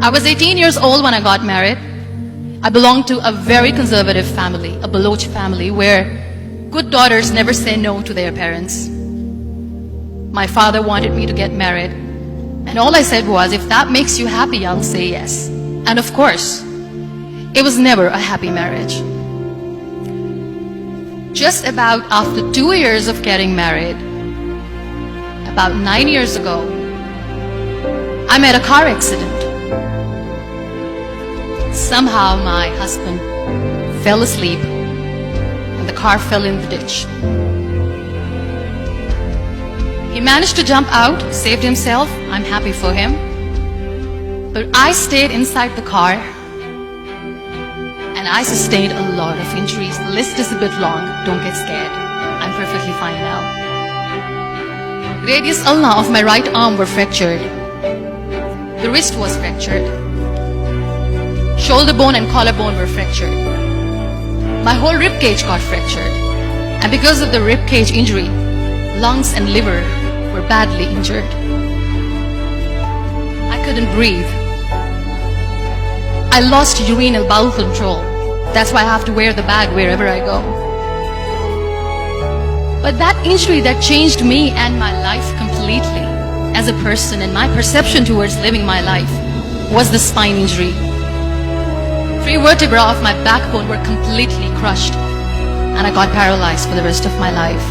I was 18 years old when I got married. I belonged to a very conservative family, a Baloch family, where good daughters never say no to their parents. My father wanted me to get married, and all I said was, if that makes you happy, I'll say yes. And of course, it was never a happy marriage. Just about after 2 years of getting married, about 9 years ago, I met a car accident. Somehow my husband fell asleep and the car fell in the ditch. He managed to jump out, saved himself. I'm happy for him. But I stayed inside the car and I sustained a lot of injuries. The list is a bit long. Don't get scared. I'm perfectly fine now. Radius ulna of my right arm were fractured. The wrist was fractured. Shoulder bone and collarbone were fractured. My whole rib cage got fractured. And because of the rib cage injury, lungs and liver were badly injured. I couldn't breathe. I lost urinary bowel control. That's why I have to wear the bag wherever I go. But that injury that changed me and my life completely as a person and my perception towards living my life was the spine injury. 3 vertebrae of my backbone were completely crushed and I got paralyzed for the rest of my life.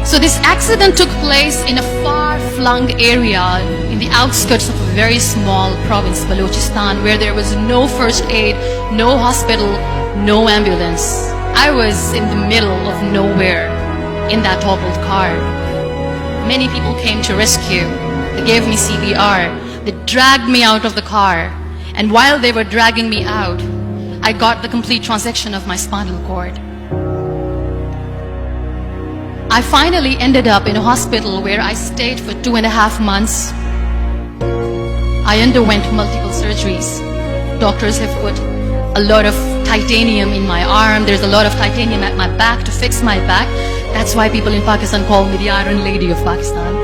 So this accident took place in a far-flung area in the outskirts of a very small province, Balochistan, where there was no first aid, no hospital, no ambulance. I was in the middle of nowhere in that toppled car. Many people came to rescue. They gave me CPR. They dragged me out of the car. And while they were dragging me out, I got the complete transection of my spinal cord. I finally ended up in a hospital where I stayed for 2.5 months. I underwent multiple surgeries. Doctors have put a lot of titanium in my arm. There's a lot of titanium at my back to fix my back. That's why people in Pakistan call me the Iron Lady of Pakistan.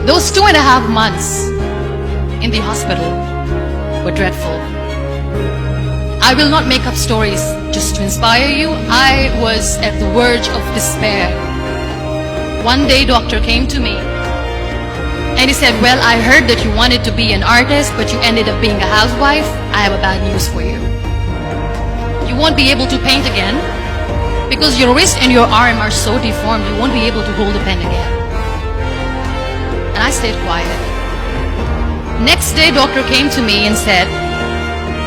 Those 2.5 months in the hospital were dreadful. I will not make up stories just to inspire you. I was at the verge of despair. One day, doctor came to me and he said, well, I heard that you wanted to be an artist, but you ended up being a housewife. I have a bad news for you. You won't be able to paint again because your wrist and your arm are so deformed, you won't be able to hold a pen again. And I stayed quiet. Next day, doctor came to me and said,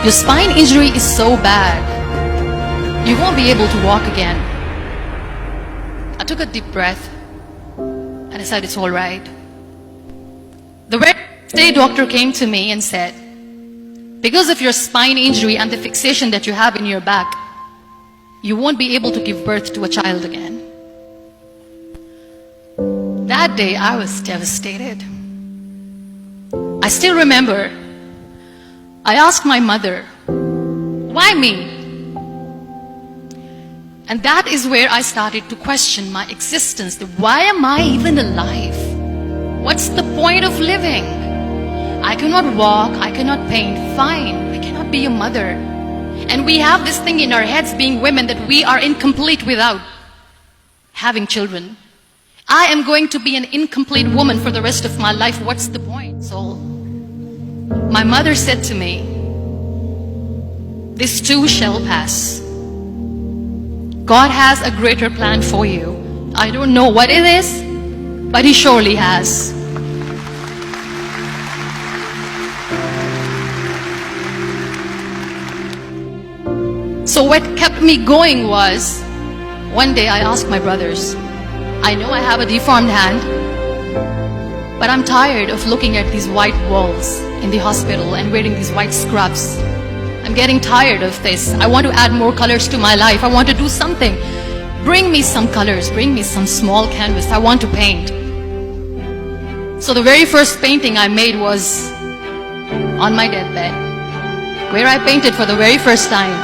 your spine injury is so bad, you won't be able to walk again. I took a deep breath and I said, it's all right. The very next day, doctor came to me and said, because of your spine injury and the fixation that you have in your back, you won't be able to give birth to a child again. That day, I was devastated. I still remember, I asked my mother, why me? And that is where I started to question my existence. Why am I even alive? What's the point of living? I cannot walk, I cannot paint, fine, I cannot be a mother. And we have this thing in our heads, being women, that we are incomplete without having children. I am going to be an incomplete woman for the rest of my life. What's the point? So my mother said to me, this too shall pass. God has a greater plan for you. I don't know what it is, but He surely has. So what kept me going was, one day I asked my brothers, I know I have a deformed hand, but I'm tired of looking at these white walls in the hospital and wearing these white scrubs. I'm getting tired of this. I want to add more colors to my life. I want to do something. Bring me some colors. Bring me some small canvas. I want to paint. So the very first painting I made was on my deathbed, where I painted for the very first time.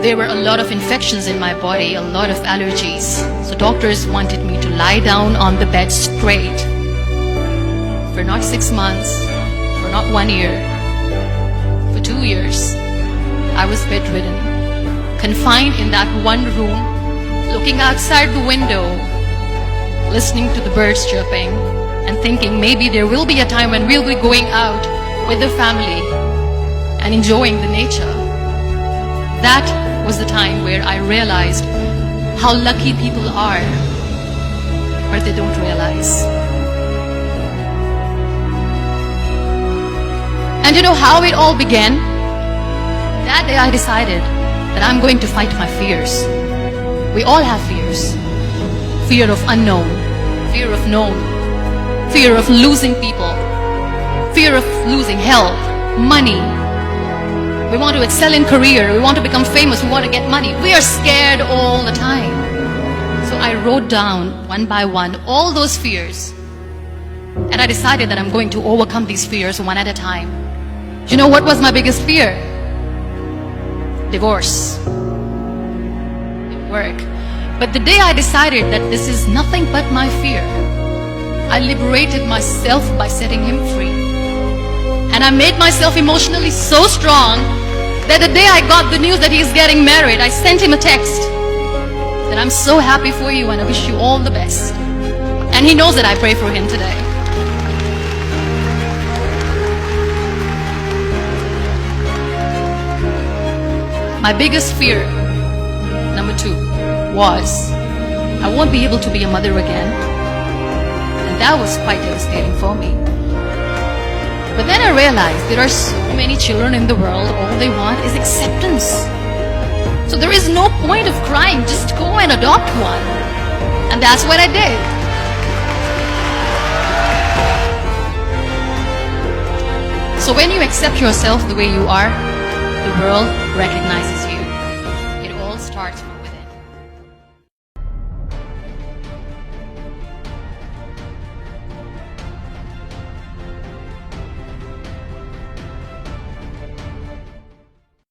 There were a lot of infections in my body, a lot of allergies. So doctors wanted me to lie down on the bed straight for not 6 months, for not 1 year, for 2 years. I was bedridden, confined in that one room, looking outside the window, listening to the birds chirping, and thinking maybe there will be a time when we'll be going out with the family and enjoying the nature. That was the time where I realized how lucky people are, but they don't realize. And you know how it all began? That day I decided that I'm going to fight my fears. We all have fears. Fear of unknown, fear of known, fear of losing people, fear of losing health, money. We want to excel in career, we want to become famous, we want to get money. We are scared all the time. So I wrote down one by one all those fears. And I decided that I'm going to overcome these fears one at a time. Do you know what was my biggest fear? Divorce. Didn't work. But the day I decided that this is nothing but my fear, I liberated myself by setting him free. And I made myself emotionally so strong that the day I got the news that he's getting married, I sent him a text that I'm so happy for you and I wish you all the best. And he knows that I pray for him today. My biggest fear, number 2, was I won't be able to be a mother again. And that was quite devastating for me. But then I realized there are so many children in the world, all they want is acceptance. So there is no point of crying, just go and adopt one. And that's what I did. So when you accept yourself the way you are, the world recognizes you.